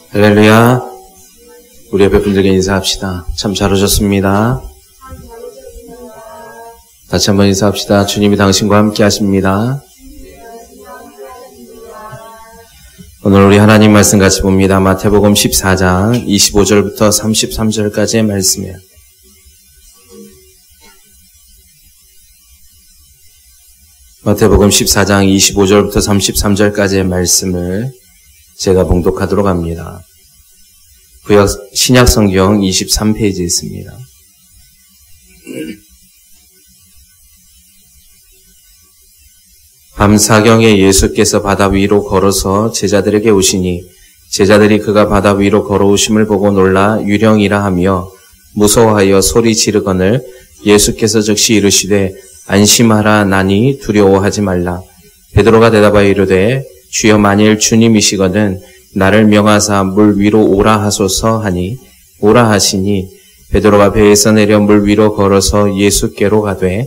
할렐루야. 우리 옆에 분들께 인사합시다. 참 잘 오셨습니다. 다시 한번 인사합시다. 주님이 당신과 함께 하십니다. 오늘 우리 하나님 말씀 같이 봅니다. 마태복음 14장 25절부터 33절까지의 말씀이에요. 마태복음 14장 25절부터 33절까지의 말씀을 제가 봉독하도록 합니다. 신약성경 23페이지에 있습니다. 밤 사경에 예수께서 바다 위로 걸어서 제자들에게 오시니 제자들이 그가 바다 위로 걸어오심을 보고 놀라 유령이라 하며 무서워하여 소리 지르거늘 예수께서 즉시 이르시되 안심하라 나니 두려워하지 말라. 베드로가 대답하여 이르되 주여 만일 주님이시거든 나를 명하사 물 위로 오라 하소서 하니 오라 하시니 베드로가 배에서 내려 물 위로 걸어서 예수께로 가되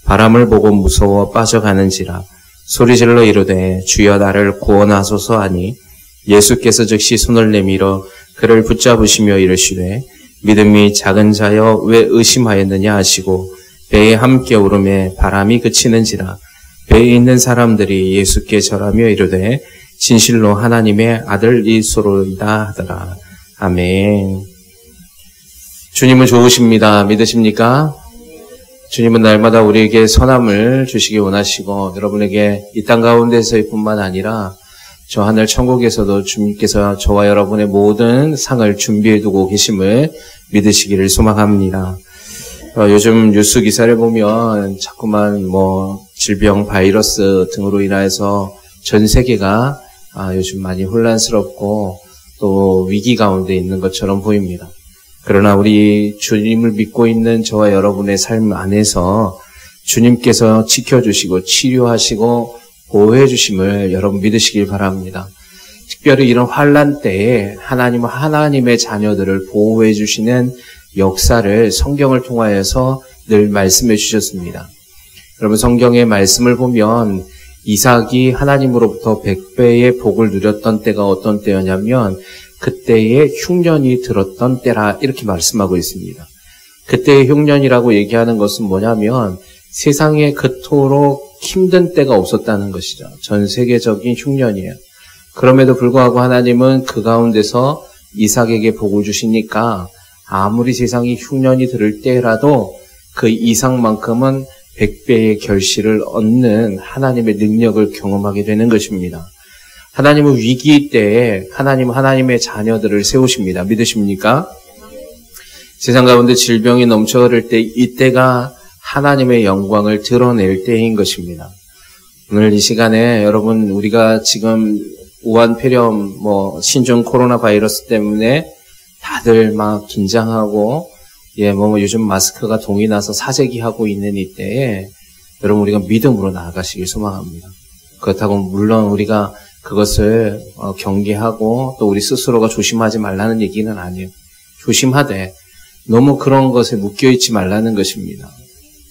바람을 보고 무서워 빠져가는지라 소리질러 이르되 주여 나를 구원하소서 하니 예수께서 즉시 손을 내밀어 그를 붙잡으시며 이르시되 믿음이 작은 자여 왜 의심하였느냐 하시고 배에 함께 오르매 바람이 그치는지라 배에 있는 사람들이 예수께 절하며 이르되 진실로 하나님의 아들이소로이다 하더라. 아멘. 주님은 좋으십니다. 믿으십니까? 주님은 날마다 우리에게 선함을 주시기 원하시고 여러분에게 이 땅 가운데서의 뿐만 아니라 저 하늘 천국에서도 주님께서 저와 여러분의 모든 상을 준비해 두고 계심을 믿으시기를 소망합니다. 요즘 뉴스 기사를 보면 자꾸만 질병, 바이러스 등으로 인해서 전 세계가 요즘 많이 혼란스럽고 또 위기 가운데 있는 것처럼 보입니다. 그러나 우리 주님을 믿고 있는 저와 여러분의 삶 안에서 주님께서 지켜주시고 치료하시고 보호해 주심을 여러분 믿으시길 바랍니다. 특별히 이런 환난 때에 하나님은 하나님의 자녀들을 보호해 주시는 역사를 성경을 통하여서 늘 말씀해 주셨습니다. 여러분 성경의 말씀을 보면 이삭이 하나님으로부터 100배의 복을 누렸던 때가 어떤 때였냐면 그때의 흉년이 들었던 때라 이렇게 말씀하고 있습니다. 그때의 흉년이라고 얘기하는 것은 뭐냐면 세상에 그토록 힘든 때가 없었다는 것이죠. 전 세계적인 흉년이에요. 그럼에도 불구하고 하나님은 그 가운데서 이삭에게 복을 주시니까 아무리 세상이 흉년이 들을 때라도 그 이삭만큼은 100배의 결실을 얻는 하나님의 능력을 경험하게 되는 것입니다. 하나님은 위기 때에 하나님의 자녀들을 세우십니다. 믿으십니까? 세상 가운데 질병이 넘쳐 흐를 때 이때가 하나님의 영광을 드러낼 때인 것입니다. 오늘 이 시간에 여러분 우리가 지금 우한 폐렴 신종 코로나 바이러스 때문에 다들 막 긴장하고 요즘 마스크가 동이 나서 사재기하고 있는 이때에 여러분 우리가 믿음으로 나아가시길 소망합니다. 그렇다고 물론 우리가 그것을 경계하고 또 우리 스스로가 조심하지 말라는 얘기는 아니에요. 조심하되 너무 그런 것에 묶여있지 말라는 것입니다.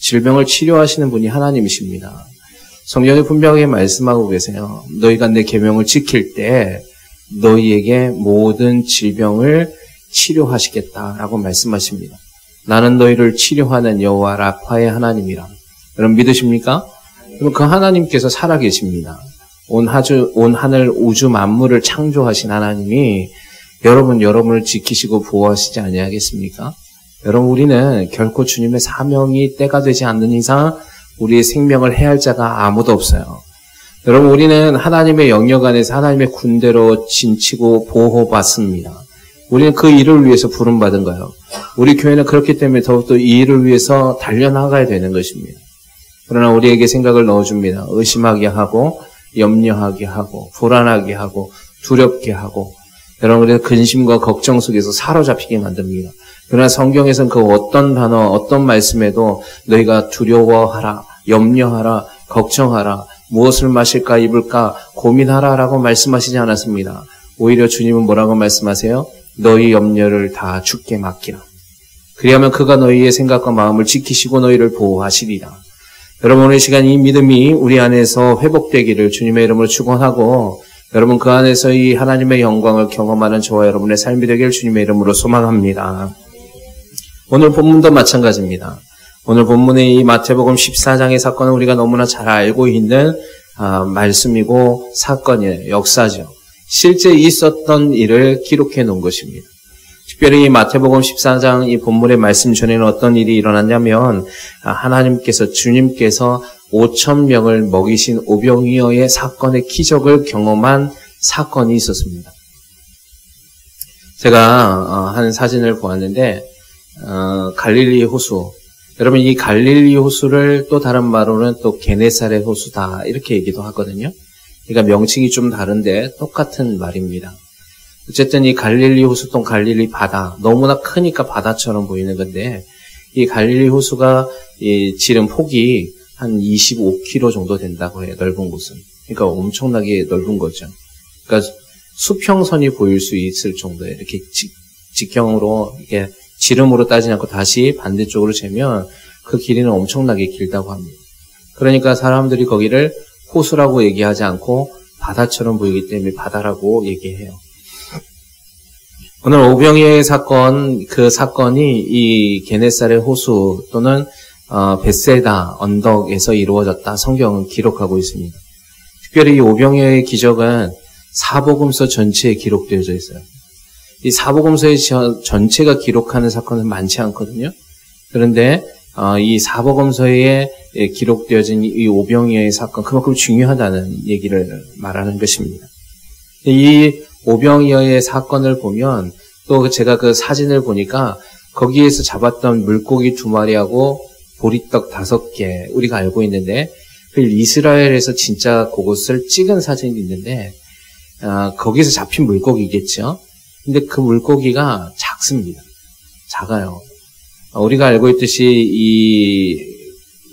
질병을 치료하시는 분이 하나님이십니다. 성경에 분명히 말씀하고 계세요. 너희가 내 계명을 지킬 때 너희에게 모든 질병을 치료하시겠다라고 말씀하십니다. 나는 너희를 치료하는 여호와 라파의 하나님이라. 여러분 믿으십니까? 그럼 그 하나님께서 살아계십니다. 온 하늘 우주 만물을 창조하신 하나님이 여러분을 지키시고 보호하시지 아니하겠습니까? 여러분 우리는 결코 주님의 사명이 때가 되지 않는 이상 우리의 생명을 해할 자가 아무도 없어요. 여러분 우리는 하나님의 영역 안에서 하나님의 군대로 진치고 보호받습니다. 우리는 그 일을 위해서 부름받은 거예요. 우리 교회는 그렇기 때문에 더욱더 이 일을 위해서 달려나가야 되는 것입니다. 그러나 우리에게 생각을 넣어줍니다. 의심하게 하고 염려하게 하고 불안하게 하고 두렵게 하고 여러분 그래서 근심과 걱정 속에서 사로잡히게 만듭니다. 그러나 성경에서는 그 어떤 단어 어떤 말씀에도 너희가 두려워하라 염려하라 걱정하라 무엇을 마실까 입을까 고민하라라고 말씀하시지 않았습니다. 오히려 주님은 뭐라고 말씀하세요? 너희 염려를 다 주께 맡기라. 그리하면 그가 너희의 생각과 마음을 지키시고 너희를 보호하시리라. 여러분 오늘 시간 이 믿음이 우리 안에서 회복되기를 주님의 이름으로 축원하고 여러분 그 안에서 이 하나님의 영광을 경험하는 저와 여러분의 삶이 되길 주님의 이름으로 소망합니다. 오늘 본문도 마찬가지입니다. 오늘 본문의 이 마태복음 14장의 사건은 우리가 너무나 잘 알고 있는 말씀이고 사건이에요. 역사죠. 실제 있었던 일을 기록해 놓은 것입니다. 특별히 이 마태복음 14장 이 본문의 말씀 전에는 어떤 일이 일어났냐면 하나님께서 주님께서 5,000명을 먹이신 오병이어의 사건의 기적을 경험한 사건이 있었습니다. 제가 한 사진을 보았는데 갈릴리 호수, 여러분 이 갈릴리 호수를 또 다른 말로는 또 게네사렛 호수다 이렇게 얘기도 하거든요. 그러니까 명칭이 좀 다른데 똑같은 말입니다. 어쨌든 이 갈릴리 호수 또 갈릴리 바다, 너무나 크니까 바다처럼 보이는 건데 이 갈릴리 호수가 이 지름 폭이 한 25km 정도 된다고 해요. 넓은 곳은. 그러니까 엄청나게 넓은 거죠. 그러니까 수평선이 보일 수 있을 정도예요. 이렇게 직경으로 이렇게 지름으로 따지지 않고 다시 반대쪽으로 재면 그 길이는 엄청나게 길다고 합니다. 그러니까 사람들이 거기를 호수라고 얘기하지 않고 바다처럼 보이기 때문에 바다라고 얘기해요. 오늘 오병이어의 사건, 그 사건이 이 게네사렛 호수 또는 벳세다 언덕에서 이루어졌다. 성경은 기록하고 있습니다. 특별히 이 오병이어의 기적은 사복음서 전체에 기록되어져 있어요. 이 사복음서의 전체가 기록하는 사건은 많지 않거든요. 그런데 이 사복음서에 기록되어진 이 오병이어의 사건, 그만큼 중요하다는 얘기를 말하는 것입니다. 이 오병이어의 사건을 보면 또 제가 그 사진을 보니까 거기에서 잡았던 물고기 2마리하고 보리떡 5개 우리가 알고 있는데 그 이스라엘에서 진짜 그것을 찍은 사진이 있는데 거기서 잡힌 물고기겠죠. 근데 그 물고기가 작습니다. 작아요. 우리가 알고 있듯이 이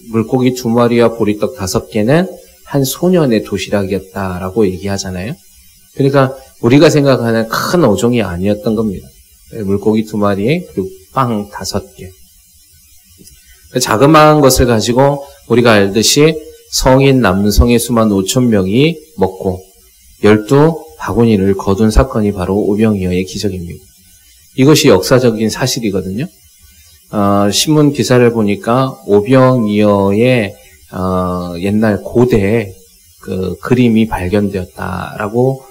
물고기 2마리와 보리떡 5개는 한 소년의 도시락이었다라고 얘기하잖아요. 그러니까 우리가 생각하는 큰 어종이 아니었던 겁니다. 물고기 2마리에 그리고 빵 5개. 자그마한 것을 가지고 우리가 알듯이 성인 남성의 수만 5,000명이 먹고 12바구니를 거둔 사건이 바로 오병이어의 기적입니다. 이것이 역사적인 사실이거든요. 신문 기사를 보니까 오병이어의 옛날 고대 그 그림이 발견되었다라고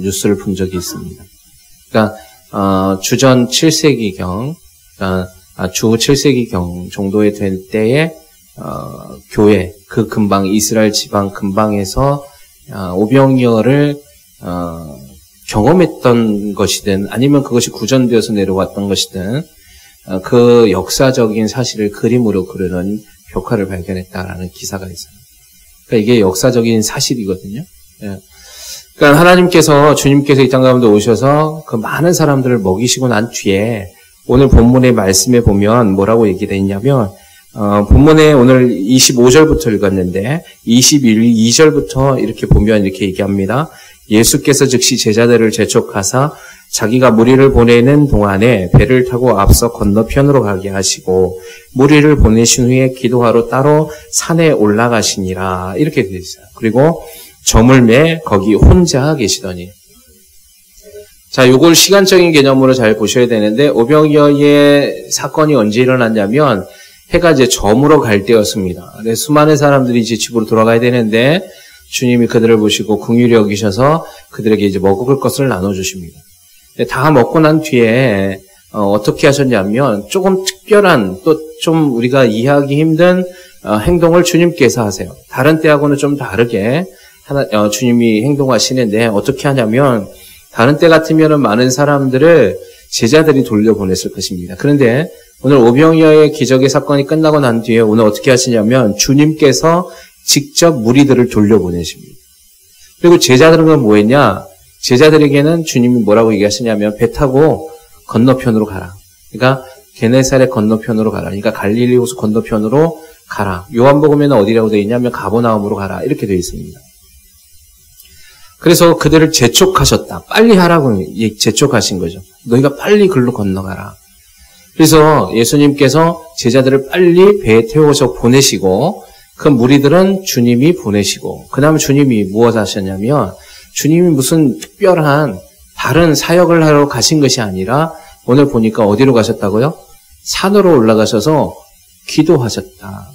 뉴스를 본 적이 있습니다. 그러니까 주전 7세기경, 주 7세기경 정도에 될 때에 교회 그 근방 이스라엘 지방 근방에서 오병이어를 경험했던 것이든 아니면 그것이 구전되어서 내려왔던 것이든 그 역사적인 사실을 그림으로 그리는 벽화를 발견했다라는 기사가 있어요. 그러니까 이게 역사적인 사실이거든요. 그러니까 하나님께서 주님께서 이 땅 가운데 오셔서 그 많은 사람들을 먹이시고 난 뒤에 오늘 본문의 말씀에 보면 뭐라고 얘기되어 있냐면 본문에 오늘 25절부터 읽었는데 22절부터 이렇게 보면 이렇게 얘기합니다. 예수께서 즉시 제자들을 재촉하사 자기가 무리를 보내는 동안에 배를 타고 앞서 건너편으로 가게 하시고 무리를 보내신 후에 기도하러 따로 산에 올라가시니라 이렇게 되어 있어요. 그리고 저물매 거기 혼자 계시더니 자, 요걸 시간적인 개념으로 잘 보셔야 되는데 오병이어의 사건이 언제 일어났냐면 해가 이제 저물어 갈 때였습니다. 수많은 사람들이 이제 집으로 돌아가야 되는데 주님이 그들을 보시고 긍휼히 여기셔서 그들에게 이제 먹을 것을 나눠주십니다. 다 먹고 난 뒤에 어떻게 하셨냐면 조금 특별한 또 좀 우리가 이해하기 힘든 행동을 주님께서 하세요. 다른 때하고는 좀 다르게 주님이 행동하시는데 어떻게 하냐면 다른 때 같으면 많은 사람들을 제자들이 돌려보냈을 것입니다. 그런데 오늘 오병이어의 기적의 사건이 끝나고 난 뒤에 오늘 어떻게 하시냐면 주님께서 직접 무리들을 돌려보내십니다. 그리고 제자들은 뭐 했냐? 제자들에게는 주님이 뭐라고 얘기하시냐면 배 타고 건너편으로 가라. 그러니까 게네사렛 건너편으로 가라. 그러니까 갈릴리 호수 건너편으로 가라. 요한복음에는 어디라고 되어 있냐면 가버나움으로 가라. 이렇게 되어 있습니다. 그래서 그들을 재촉하셨다. 빨리 하라고 재촉하신 거죠. 너희가 빨리 글로 건너가라. 그래서 예수님께서 제자들을 빨리 배에 태워서 보내시고 그 무리들은 주님이 보내시고 그 다음에 주님이 무엇 하셨냐면 주님이 무슨 특별한 다른 사역을 하러 가신 것이 아니라 오늘 보니까 어디로 가셨다고요? 산으로 올라가셔서 기도하셨다.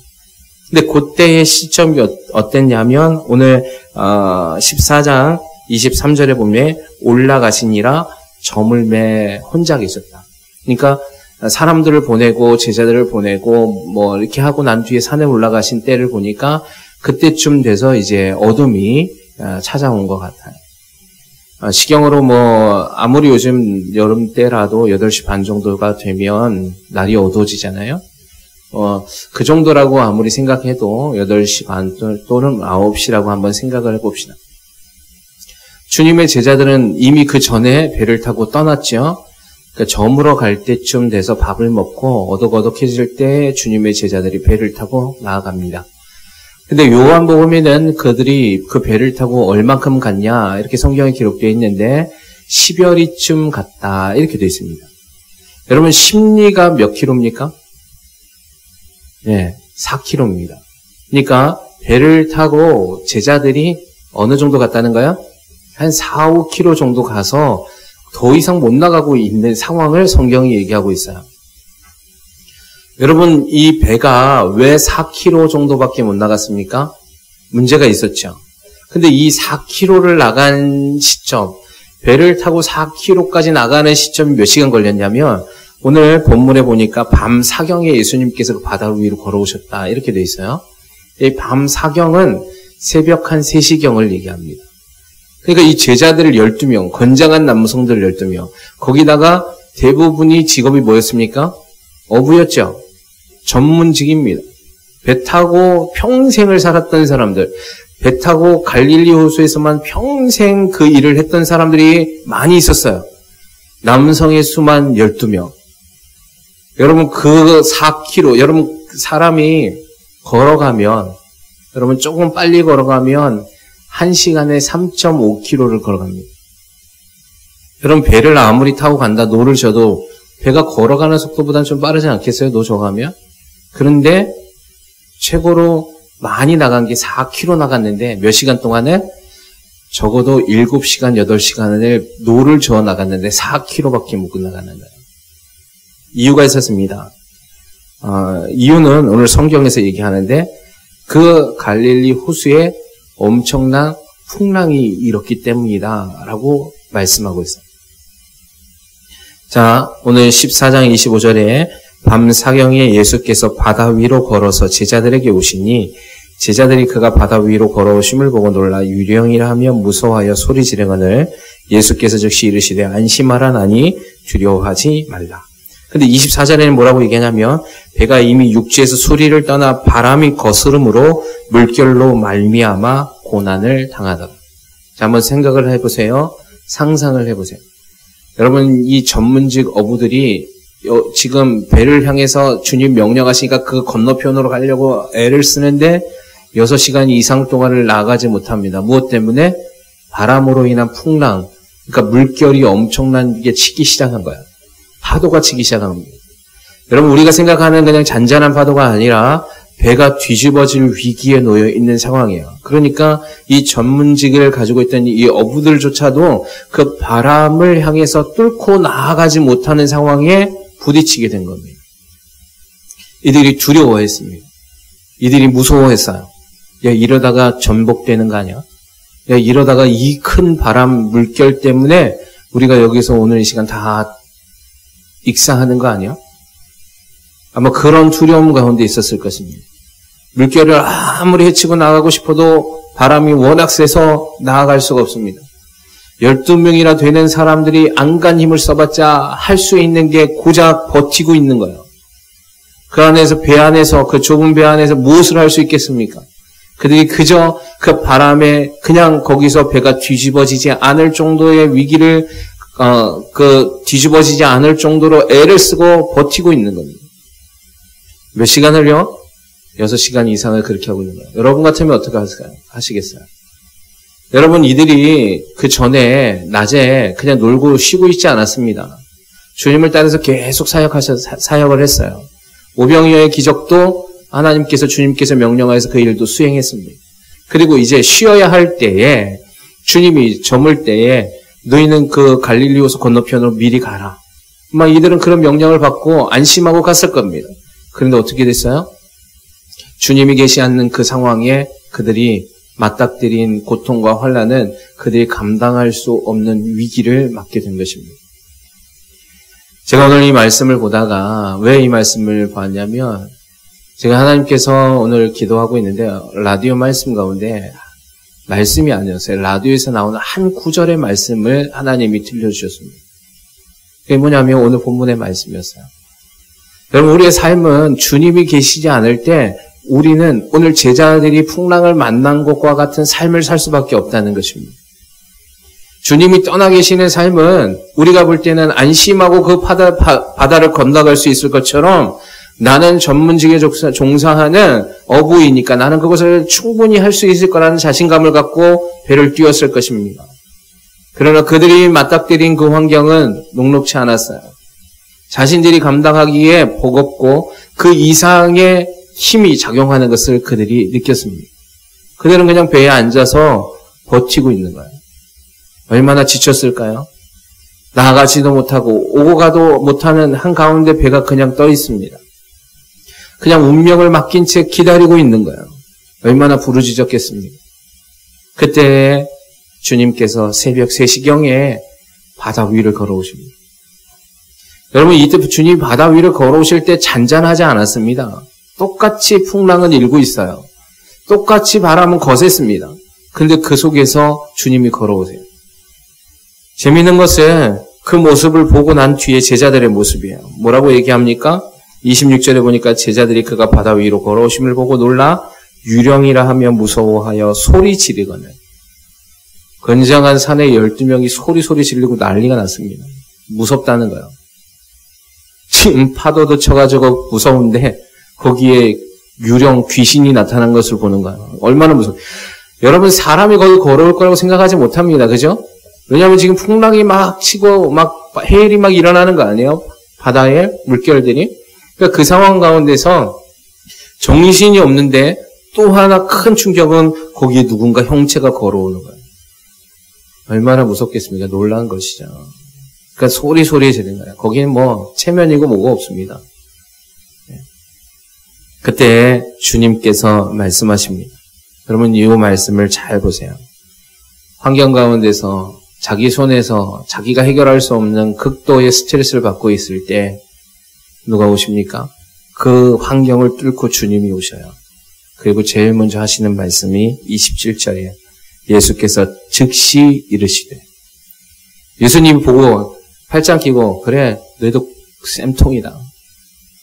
근데 그때의 시점이 어땠냐면 오늘 14장 23절에 보면 올라가시니라 저물매 혼자 계셨다. 그러니까 사람들을 보내고 제자들을 보내고 뭐 이렇게 하고 난 뒤에 산에 올라가신 때를 보니까 그때쯤 돼서 이제 어둠이 찾아온 것 같아요. 시경으로 뭐 아무리 요즘 여름 때라도 8시 반 정도가 되면 날이 어두워지잖아요. 그 정도라고 아무리 생각해도 8시 반 또는 9시라고 한번 생각을 해봅시다. 주님의 제자들은 이미 그 전에 배를 타고 떠났죠. 그러니까 저물어 갈 때쯤 돼서 밥을 먹고 어둑어둑해질 때 주님의 제자들이 배를 타고 나아갑니다. 근데 요한복음에는 그들이 그 배를 타고 얼만큼 갔냐 이렇게 성경에 기록되어 있는데 10여리쯤 갔다 이렇게 되어 있습니다. 여러분 십리가 몇 킬로입니까? 네, 4km입니다. 그러니까 배를 타고 제자들이 어느 정도 갔다는 거야? 한 4, 5km 정도 가서 더 이상 못 나가고 있는 상황을 성경이 얘기하고 있어요. 여러분 이 배가 왜 4km 정도밖에 못 나갔습니까? 문제가 있었죠. 근데 이 4km를 나간 시점, 배를 타고 4km까지 나가는 시점이 몇 시간 걸렸냐면 오늘 본문에 보니까 밤 사경에 예수님께서 그 바다 위로 걸어오셨다 이렇게 돼 있어요. 이 밤 사경은 새벽 한 3시경을 얘기합니다. 그러니까 이 제자들 12명, 건장한 남성들 12명, 거기다가 대부분이 직업이 뭐였습니까? 어부였죠. 전문직입니다. 배 타고 평생을 살았던 사람들, 배 타고 갈릴리 호수에서만 평생 그 일을 했던 사람들이 많이 있었어요. 남성의 수만 12명. 여러분 그 4km, 여러분 사람이 걸어가면, 여러분 조금 빨리 걸어가면 1시간에 3.5km를 걸어갑니다. 여러분 배를 아무리 타고 간다 노를 져도 배가 걸어가는 속도보다는 좀 빠르지 않겠어요? 노 져가면? 그런데 최고로 많이 나간 게 4km 나갔는데 몇 시간 동안에? 적어도 7시간, 8시간을 노를 저어 나갔는데 4km밖에 못 나가는 거예요. 이유가 있었습니다. 이유는 오늘 성경에서 얘기하는데 그 갈릴리 호수에 엄청난 풍랑이 일었기 때문이다 라고 말씀하고 있어요. 자, 오늘 14장 25절에 밤 사경에 예수께서 바다 위로 걸어서 제자들에게 오시니 제자들이 그가 바다 위로 걸어오심을 보고 놀라 유령이라 하며 무서워하여 소리 지르거늘 예수께서 즉시 이르시되 안심하라 나니 두려워하지 말라. 근데 24절에는 뭐라고 얘기하냐면 배가 이미 육지에서 수리를 떠나 바람이 거스름으로 물결로 말미암아 고난을 당하더라. 자, 한번 생각을 해보세요. 상상을 해보세요. 여러분 이 전문직 어부들이 지금 배를 향해서 주님 명령하시니까 그 건너편으로 가려고 애를 쓰는데 6시간 이상 동안을 나가지 못합니다. 무엇 때문에? 바람으로 인한 풍랑, 그러니까 물결이 엄청나게 치기 시작한 거야. 파도가 치기 시작한 겁니다. 여러분 우리가 생각하는 그냥 잔잔한 파도가 아니라 배가 뒤집어질 위기에 놓여 있는 상황이에요. 그러니까 이 전문직을 가지고 있던 이 어부들조차도 그 바람을 향해서 뚫고 나아가지 못하는 상황에 부딪히게 된 겁니다. 이들이 두려워했습니다. 이들이 무서워했어요. 야, 이러다가 전복되는 거 아니야? 야, 이러다가 이 큰 바람 물결 때문에 우리가 여기서 오늘 이 시간 다 익사하는 거 아니야? 아마 그런 두려움 가운데 있었을 것입니다. 물결을 아무리 헤치고 나가고 싶어도 바람이 워낙 세서 나아갈 수가 없습니다. 12명이나 되는 사람들이 안간 힘을 써봤자 할 수 있는 게 고작 버티고 있는 거예요. 그 안에서 배 안에서 그 좁은 배 안에서 무엇을 할 수 있겠습니까? 그들이 그저 그 바람에 그냥 거기서 배가 뒤집어지지 않을 정도의 위기를 뒤집어지지 않을 정도로 애를 쓰고 버티고 있는 겁니다. 몇 시간을요? 6시간 이상을 그렇게 하고 있는 거예요. 여러분 같으면 어떻게 하시겠어요? 여러분 이들이 그 전에 낮에 그냥 놀고 쉬고 있지 않았습니다. 주님을 따라서 계속 사역을 했어요. 오병이어의 기적도 하나님께서 주님께서 명령하여서 그 일도 수행했습니다. 그리고 이제 쉬어야 할 때에 주님이 저물 때에 너희는 그 갈릴리호수 건너편으로 미리 가라. 막 이들은 그런 명령을 받고 안심하고 갔을 겁니다. 그런데 어떻게 됐어요? 주님이 계시 않는 그 상황에 그들이 맞닥뜨린 고통과 환난은 그들이 감당할 수 없는 위기를 맞게 된 것입니다. 제가 오늘 이 말씀을 보다가 왜 이 말씀을 봤냐면 제가 하나님께서 오늘 기도하고 있는데 라디오 말씀 가운데 말씀이 아니었어요. 라디오에서 나오는 한 구절의 말씀을 하나님이 들려주셨습니다. 그게 뭐냐면 오늘 본문의 말씀이었어요. 여러분 우리의 삶은 주님이 계시지 않을 때 우리는 오늘 제자들이 풍랑을 만난 것과 같은 삶을 살 수밖에 없다는 것입니다. 주님이 떠나 계시는 삶은 우리가 볼 때는 안심하고 그 바다를 건너갈 수 있을 것처럼 나는 전문직에 종사하는 어부이니까 나는 그것을 충분히 할 수 있을 거라는 자신감을 갖고 배를 띄웠을 것입니다. 그러나 그들이 맞닥뜨린 그 환경은 녹록치 않았어요. 자신들이 감당하기에 버겁고 그 이상의 힘이 작용하는 것을 그들이 느꼈습니다. 그들은 그냥 배에 앉아서 버티고 있는 거예요. 얼마나 지쳤을까요? 나아가지도 못하고 오고 가도 못하는 한가운데 배가 그냥 떠 있습니다. 그냥 운명을 맡긴 채 기다리고 있는 거예요. 얼마나 부르짖었겠습니까? 그때 주님께서 새벽 3시경에 바다 위를 걸어오십니다. 여러분 이때 주님이 바다 위를 걸어오실 때 잔잔하지 않았습니다. 똑같이 풍랑은 일고 있어요. 똑같이 바람은 거셌습니다. 그런데 그 속에서 주님이 걸어오세요. 재미있는 것은 그 모습을 보고 난 뒤에 제자들의 모습이에요. 뭐라고 얘기합니까? 26절에 보니까 제자들이 그가 바다 위로 걸어오심을 보고 놀라 유령이라 하며 무서워하여 소리 지르거늘. 건장한 산에 12명이 소리 지르고 난리가 났습니다. 무섭다는 거예요. 지금 파도도 쳐가지고 무서운데 거기에 유령 귀신이 나타난 것을 보는 거예요. 얼마나 무서워. 여러분 사람이 거기 걸어올 거라고 생각하지 못합니다. 그죠? 왜냐하면 지금 풍랑이 막 치고 막 해일이 막 일어나는 거 아니에요? 바다에 물결들이. 그러니까 그 상황 가운데서 정신이 없는데 또 하나 큰 충격은 거기에 누군가 형체가 걸어오는 거예요. 얼마나 무섭겠습니까? 놀라운 것이죠. 그러니까 소리 지르는 거예요. 거기는 뭐 체면이고 뭐가 없습니다. 그때 주님께서 말씀하십니다. 여러분 이 말씀을 잘 보세요. 환경 가운데서 자기 손에서 자기가 해결할 수 없는 극도의 스트레스를 받고 있을 때 누가 오십니까? 그 환경을 뚫고 주님이 오셔요. 그리고 제일 먼저 하시는 말씀이 27절이에요. 예수께서 즉시 이르시되. 예수님 보고 팔짱 끼고 그래 너희도 쌤통이다.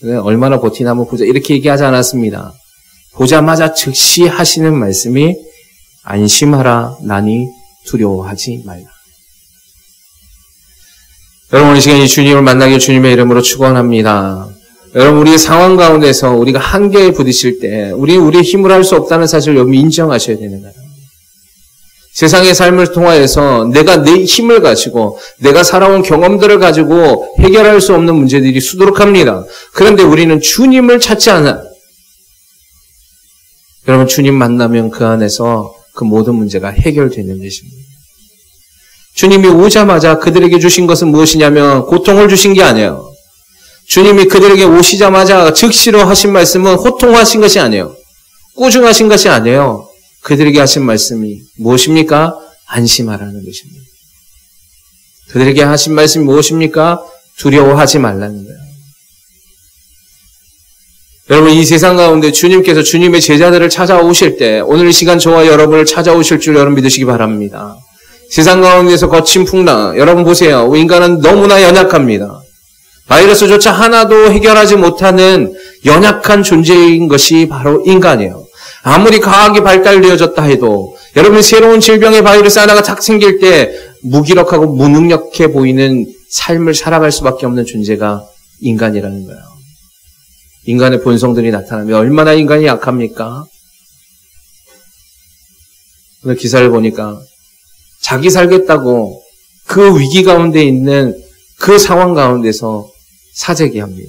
그래, 얼마나 버티나 한번 보자. 이렇게 얘기하지 않았습니다. 보자마자 즉시 하시는 말씀이 안심하라 나니 두려워하지 말라. 여러분 이 시간에 주님을 만나길 주님의 이름으로 축원합니다. 여러분 우리의 상황 가운데서 우리가 한계에 부딪힐 때 우리의 힘을 할 수 없다는 사실을 여러분 인정하셔야 되는 거예요. 세상의 삶을 통하여서 내가 내 힘을 가지고 내가 살아온 경험들을 가지고 해결할 수 없는 문제들이 수두룩합니다. 그런데 우리는 주님을 찾지 않아요. 여러분 주님 만나면 그 안에서 그 모든 문제가 해결되는 것입니다. 주님이 오자마자 그들에게 주신 것은 무엇이냐면 고통을 주신 게 아니에요. 주님이 그들에게 오시자마자 즉시로 하신 말씀은 호통하신 것이 아니에요. 꾸중하신 것이 아니에요. 그들에게 하신 말씀이 무엇입니까? 안심하라는 것입니다. 그들에게 하신 말씀이 무엇입니까? 두려워하지 말라는 거예요. 여러분 이 세상 가운데 주님께서 주님의 제자들을 찾아오실 때 오늘 이 시간 저와 여러분을 찾아오실 줄 여러분 믿으시기 바랍니다. 세상 가운데서 거친 풍랑 여러분 보세요. 인간은 너무나 연약합니다. 바이러스조차 하나도 해결하지 못하는 연약한 존재인 것이 바로 인간이에요. 아무리 과학이 발달되어졌다 해도 여러분 새로운 질병의 바이러스 하나가 탁 생길 때 무기력하고 무능력해 보이는 삶을 살아갈 수밖에 없는 존재가 인간이라는 거예요. 인간의 본성들이 나타나면 얼마나 인간이 약합니까? 오늘 기사를 보니까 자기 살겠다고 그 위기 가운데 있는 그 상황 가운데서 사재기합니다.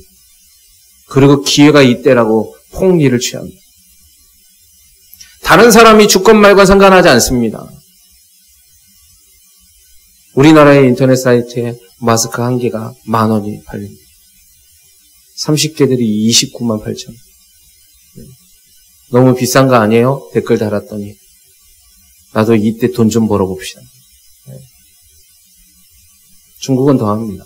그리고 기회가 이때라고 폭리를 취합니다. 다른 사람이 주건 말건 상관하지 않습니다. 우리나라의 인터넷 사이트에 마스크 한 개가 10,000원이 팔립니다. 30개들이 29만 8천. 너무 비싼 거 아니에요? 댓글 달았더니. 나도 이때 돈 좀 벌어봅시다. 중국은 더 합니다.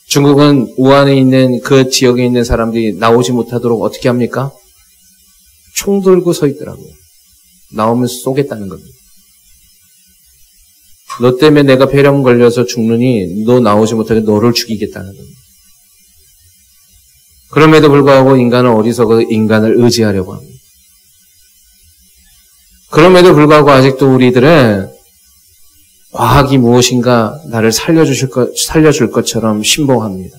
중국은 우한에 있는 그 지역에 있는 사람들이 나오지 못하도록 어떻게 합니까? 총 들고 서 있더라고요. 나오면 쏘겠다는 겁니다. 너 때문에 내가 폐렴 걸려서 죽느니 너 나오지 못하게 너를 죽이겠다는 겁니다. 그럼에도 불구하고 인간은 어리석어 인간을 의지하려고 합니다. 그럼에도 불구하고 아직도 우리들은 과학이 무엇인가 나를 살려줄 것처럼 신봉합니다.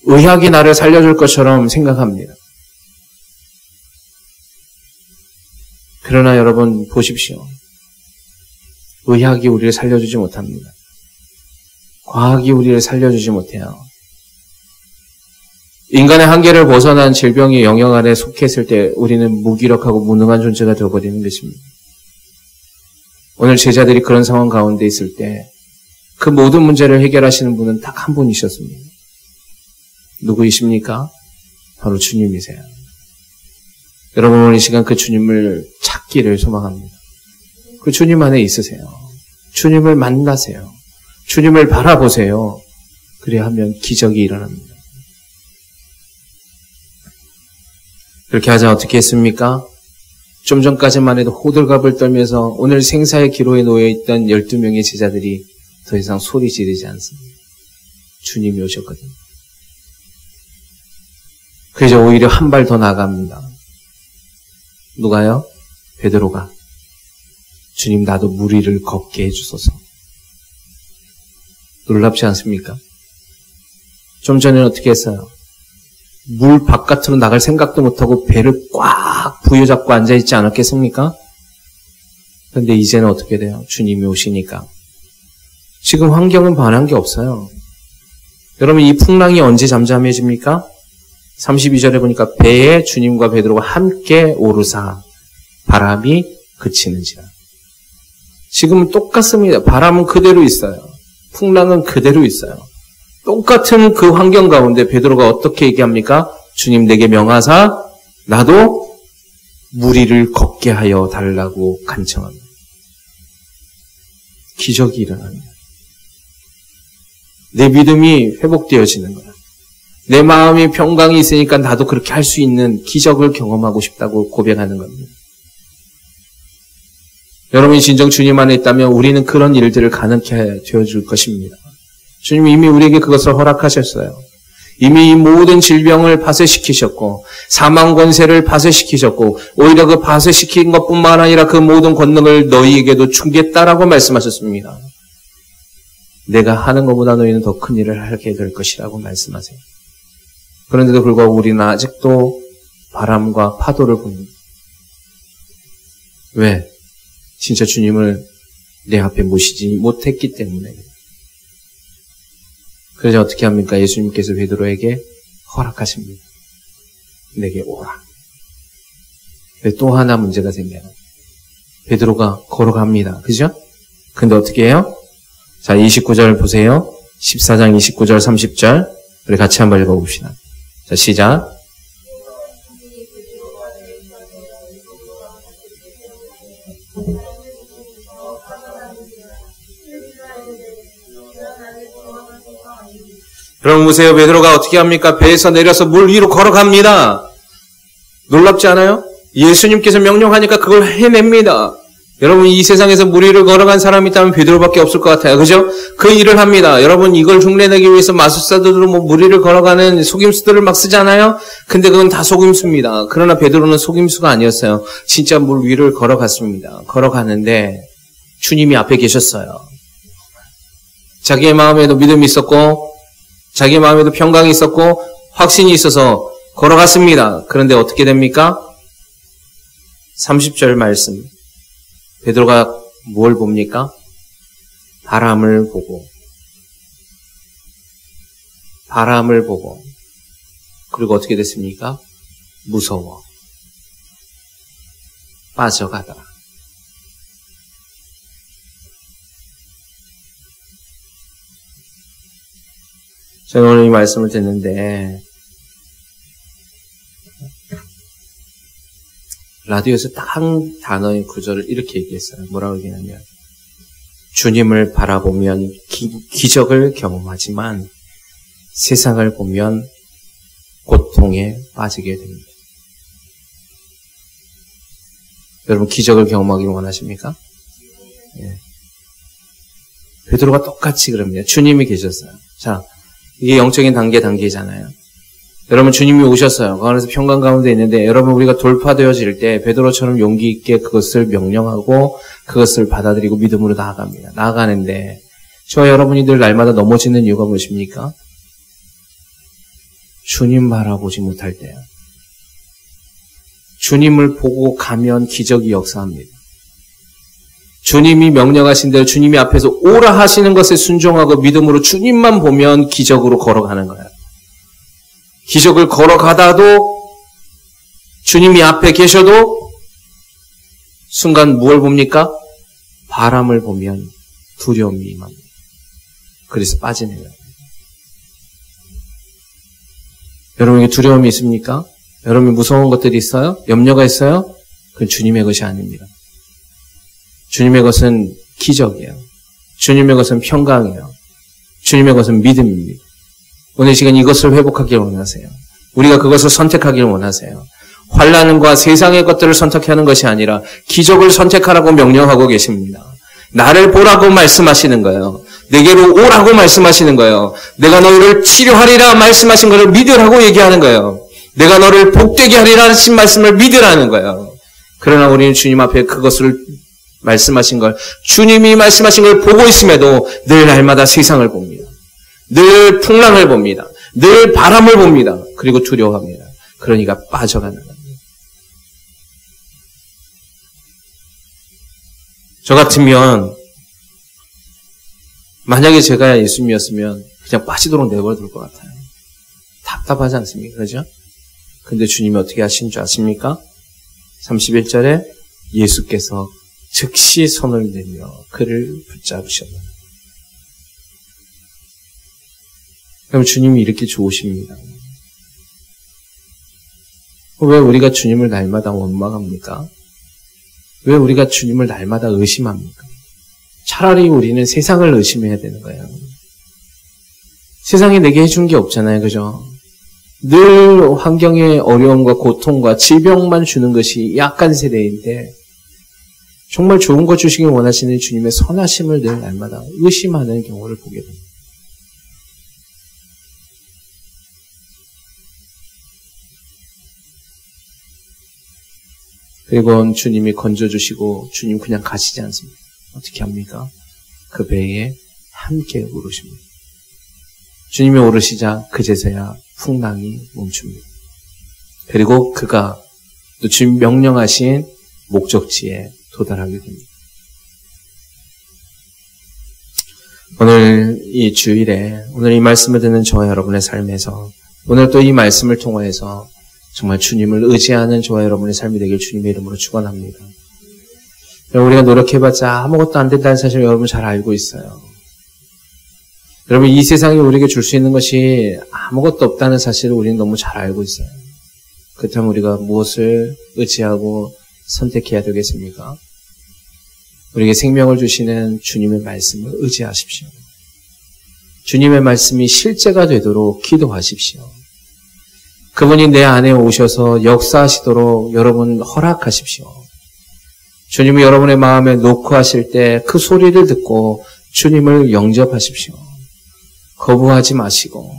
의학이 나를 살려줄 것처럼 생각합니다. 그러나 여러분 보십시오. 의학이 우리를 살려주지 못합니다. 과학이 우리를 살려주지 못해요. 인간의 한계를 벗어난 질병의 영역 안에 속했을 때 우리는 무기력하고 무능한 존재가 되어버리는 것입니다. 오늘 제자들이 그런 상황 가운데 있을 때 그 모든 문제를 해결하시는 분은 딱 한 분이셨습니다. 누구이십니까? 바로 주님이세요. 여러분 오늘 이 시간 그 주님을 찾기를 소망합니다. 그 주님 안에 있으세요. 주님을 만나세요. 주님을 바라보세요. 그래야 하면 기적이 일어납니다. 그렇게 하자 어떻게 했습니까? 좀 전까지만 해도 호들갑을 떨면서 오늘 생사의 기로에 놓여있던 12명의 제자들이 더 이상 소리 지르지 않습니다. 주님이 오셨거든요. 그래서 오히려 한 발 더 나갑니다. 누가요? 베드로가. 주님 나도 물 위를 걷게 해주소서. 놀랍지 않습니까? 좀 전에는 어떻게 했어요? 물 바깥으로 나갈 생각도 못하고 배를 꽉 부여잡고 앉아있지 않았겠습니까? 그런데 이제는 어떻게 돼요? 주님이 오시니까. 지금 환경은 변한 게 없어요. 여러분 이 풍랑이 언제 잠잠해집니까? 32절에 보니까 배에 주님과 베드로가 함께 오르사 바람이 그치는지라. 지금은 똑같습니다. 바람은 그대로 있어요. 풍랑은 그대로 있어요. 똑같은 그 환경 가운데 베드로가 어떻게 얘기합니까? 주님 내게 명하사 나도 물 위를 걷게 하여 달라고 간청합니다. 기적이 일어납니다. 내 믿음이 회복되어지는 거야. 내 마음이 평강이 있으니까 나도 그렇게 할 수 있는 기적을 경험하고 싶다고 고백하는 겁니다. 여러분이 진정 주님 안에 있다면 우리는 그런 일들을 가능케 되어줄 것입니다. 주님이 이미 우리에게 그것을 허락하셨어요. 이미 이 모든 질병을 파쇄시키셨고 사망 권세를 파쇄시키셨고 오히려 그 파쇄시킨 것뿐만 아니라 그 모든 권능을 너희에게도 주겠다라고 말씀하셨습니다. 내가 하는 것보다 너희는 더 큰 일을 하게 될 것이라고 말씀하세요. 그런데도 불구하고 우리는 아직도 바람과 파도를 봅니다. 왜? 진짜 주님을 내 앞에 모시지 못했기 때문에. 그래서 어떻게 합니까? 예수님께서 베드로에게 허락하십니다. 내게 오라. 또 하나 문제가 생겨요. 베드로가 걸어갑니다. 그죠? 근데 어떻게 해요? 자, 29절 보세요. 14장 29절 30절. 우리 같이 한번 읽어봅시다. 자, 시작. 여러분 보세요. 베드로가 어떻게 합니까? 배에서 내려서 물 위로 걸어갑니다. 놀랍지 않아요? 예수님께서 명령하니까 그걸 해냅니다. 여러분 이 세상에서 물 위를 걸어간 사람이 있다면 베드로밖에 없을 것 같아요. 그죠? 그 일을 합니다. 여러분 이걸 흉내내기 위해서 마술사들도 물 위를 걸어가는 속임수들을 막 쓰잖아요. 근데 그건 다 속임수입니다. 그러나 베드로는 속임수가 아니었어요. 진짜 물 위를 걸어갔습니다. 걸어가는데 주님이 앞에 계셨어요. 자기의 마음에도 믿음이 있었고 자기의 마음에도 평강이 있었고 확신이 있어서 걸어갔습니다. 그런데 어떻게 됩니까? 30절 말씀. 베드로가 뭘 봅니까? 바람을 보고 그리고 어떻게 됐습니까? 무서워 빠져가더라. 저는 오늘 이 말씀을 듣는데 라디오에서 딱 한 단어의 구절을 이렇게 얘기했어요. 뭐라고 얘기하냐면 주님을 바라보면 기적을 경험하지만 세상을 보면 고통에 빠지게 됩니다. 여러분 기적을 경험하기 원하십니까? 예. 베드로가 똑같이 그럽니다. 주님이 계셨어요. 자, 이게 영적인 단계잖아요. 여러분 주님이 오셨어요. 그 안에서 평강 가운데 있는데 여러분 우리가 돌파되어질 때 베드로처럼 용기 있게 그것을 명령하고 그것을 받아들이고 믿음으로 나아갑니다. 나아가는데 저와 여러분이 늘 날마다 넘어지는 이유가 무엇입니까? 주님 바라보지 못할 때요. 주님을 보고 가면 기적이 역사합니다. 주님이 명령하신 대로 주님이 앞에서 오라 하시는 것에 순종하고 믿음으로 주님만 보면 기적으로 걸어가는 거예요. 기적을 걸어가다도 주님이 앞에 계셔도 순간 무엇을 봅니까? 바람을 보면 두려움이 임합니다. 그래서 빠지는 거예요. 여러분에게 두려움이 있습니까? 여러분이 무서운 것들이 있어요? 염려가 있어요? 그건 주님의 것이 아닙니다. 주님의 것은 기적이에요. 주님의 것은 평강이에요. 주님의 것은 믿음입니다. 오늘 시간 이것을 회복하길 원하세요. 우리가 그것을 선택하길 원하세요. 환난과 세상의 것들을 선택하는 것이 아니라 기적을 선택하라고 명령하고 계십니다. 나를 보라고 말씀하시는 거예요. 내게로 오라고 말씀하시는 거예요. 내가 너희를 치료하리라 말씀하신 것을 믿으라고 얘기하는 거예요. 내가 너를 복되게 하리라 하신 말씀을 믿으라는 거예요. 그러나 우리는 주님 앞에 그것을 말씀하신 걸, 주님이 말씀하신 걸 보고 있음에도 늘 날마다 세상을 봅니다. 늘 풍랑을 봅니다. 늘 바람을 봅니다. 그리고 두려워합니다. 그러니까 빠져가는 겁니다. 저 같으면 만약에 제가 예수님이었으면 그냥 빠지도록 내버려둘 것 같아요. 답답하지 않습니까? 그러죠? 근데 주님이 어떻게 하신 줄 아십니까? 31절에 예수께서 즉시 손을 내밀어 그를 붙잡으셨다. 그럼 주님이 이렇게 좋으십니다. 왜 우리가 주님을 날마다 원망합니까? 왜 우리가 주님을 날마다 의심합니까? 차라리 우리는 세상을 의심해야 되는 거예요. 세상에 내게 해준 게 없잖아요. 그죠? 늘 환경의 어려움과 고통과 질병만 주는 것이 약한 세대인데 정말 좋은 것 주시길 원하시는 주님의 선하심을 늘 날마다 의심하는 경우를 보게 됩니다. 그리고 주님이 건져주시고 주님 그냥 가시지 않습니다. 어떻게 합니까? 그 배에 함께 오르십니다. 주님이 오르시자 그제서야 풍랑이 멈춥니다. 그리고 그가 또 주님 명령하신 목적지에 도달하게 됩니다. 오늘 이 주일에 오늘 이 말씀을 듣는 저와 여러분의 삶에서 오늘 또 이 말씀을 통하여서 정말 주님을 의지하는 저와 여러분의 삶이 되길 주님의 이름으로 축원합니다. 우리가 노력해봤자 아무것도 안 된다는 사실을 여러분 잘 알고 있어요. 여러분 이 세상이 우리에게 줄 수 있는 것이 아무것도 없다는 사실을 우리는 너무 잘 알고 있어요. 그렇다면 우리가 무엇을 의지하고 선택해야 되겠습니까? 우리에게 생명을 주시는 주님의 말씀을 의지하십시오. 주님의 말씀이 실제가 되도록 기도하십시오. 그분이 내 안에 오셔서 역사하시도록 여러분 허락하십시오. 주님이 여러분의 마음에 놓고 하실 때 그 소리를 듣고 주님을 영접하십시오. 거부하지 마시고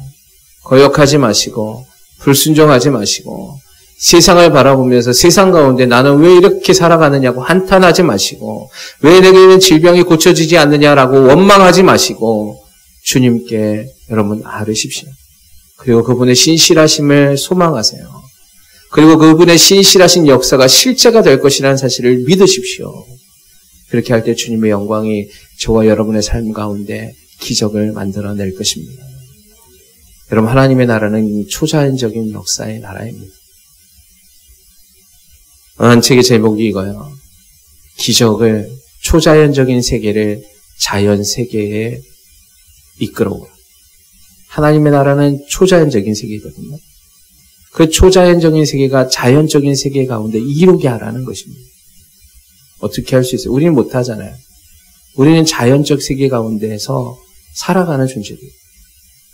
거역하지 마시고 불순종하지 마시고 세상을 바라보면서 세상 가운데 나는 왜 이렇게 살아가느냐고 한탄하지 마시고 왜 내게는 질병이 고쳐지지 않느냐라고 원망하지 마시고 주님께 여러분 아뢰십시오. 그리고 그분의 신실하심을 소망하세요. 그리고 그분의 신실하신 역사가 실제가 될 것이라는 사실을 믿으십시오. 그렇게 할 때 주님의 영광이 저와 여러분의 삶 가운데 기적을 만들어낼 것입니다. 여러분 하나님의 나라는 초자연적인 역사의 나라입니다. 한 책의 제목이 이거예요. 기적을 초자연적인 세계를 자연 세계에 이끌어오라. 하나님의 나라는 초자연적인 세계거든요. 그 초자연적인 세계가 자연적인 세계 가운데 이루게 하라는 것입니다. 어떻게 할 수 있어요? 우리는 못하잖아요. 우리는 자연적 세계 가운데에서 살아가는 존재들이에요.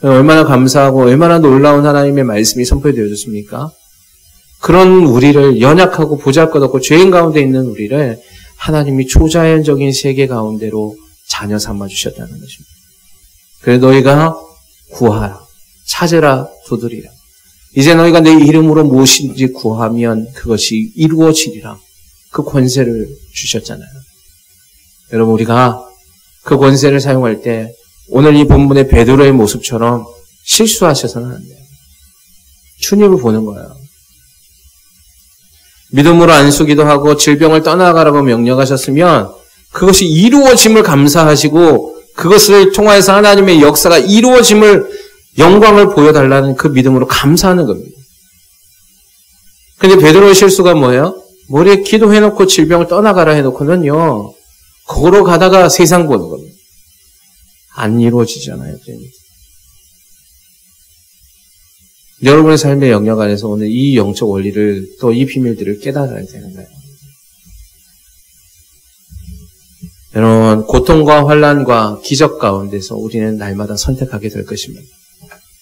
얼마나 감사하고 얼마나 놀라운 하나님의 말씀이 선포되어졌습니까? 그런 우리를 연약하고 보잘것없고 죄인 가운데 있는 우리를 하나님이 초자연적인 세계 가운데로 자녀 삼아주셨다는 것입니다. 그래서 너희가 구하라, 찾으라, 두드리라. 이제 너희가 내 이름으로 무엇인지 구하면 그것이 이루어지리라. 그 권세를 주셨잖아요. 여러분 우리가 그 권세를 사용할 때 오늘 이 본문의 베드로의 모습처럼 실수하셔서는 안 돼요. 주님을 보는 거예요. 믿음으로 안수기도 하고 질병을 떠나가라고 명령하셨으면 그것이 이루어짐을 감사하시고 그것을 통해서 하나님의 역사가 이루어짐을 영광을 보여달라는 그 믿음으로 감사하는 겁니다. 근데 베드로의 실수가 뭐예요? 머리에 기도해놓고 질병을 떠나가라 해놓고는요. 거기로 가다가 세상 보는 겁니다. 안 이루어지잖아요. 여러분의 삶의 영역 안에서 오늘 이 영적 원리를 또 이 비밀들을 깨달아야 되는 거예요. 여러분 고통과 환난과 기적 가운데서 우리는 날마다 선택하게 될 것입니다.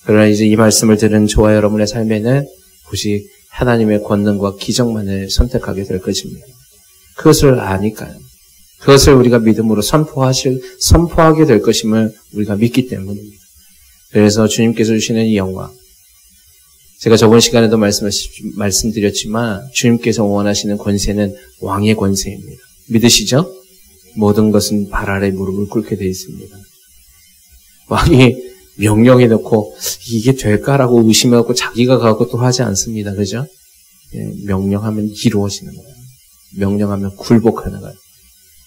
그러나 이제 이 말씀을 들은 저와 여러분의 삶에는 오직 하나님의 권능과 기적만을 선택하게 될 것입니다. 그것을 아니까요. 그것을 우리가 믿음으로 선포하게 될 것임을 우리가 믿기 때문입니다. 그래서 주님께서 주시는 이 영광, 제가 저번 시간에도 말씀드렸지만 주님께서 원하시는 권세는 왕의 권세입니다. 믿으시죠? 모든 것은 발 아래 무릎을 꿇게 되어 있습니다. 왕이 명령해 놓고 이게 될까라고 의심하고 자기가 가고 또 하지 않습니다. 그죠? 예, 명령하면 이루어지는 거예요. 명령하면 굴복하는 거예요.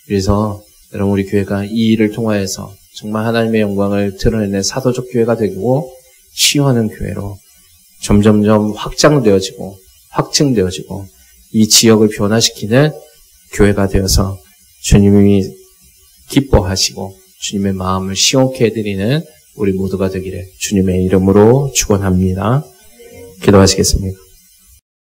그래서 여러분 우리 교회가 이 일을 통하여서 정말 하나님의 영광을 드러내는 사도적 교회가 되고 치유하는 교회로 점점점 확증되어지고 이 지역을 변화시키는 교회가 되어서 주님이 기뻐하시고 주님의 마음을 시원케 해드리는 우리 모두가 되기를 주님의 이름으로 축원합니다. 기도하시겠습니다.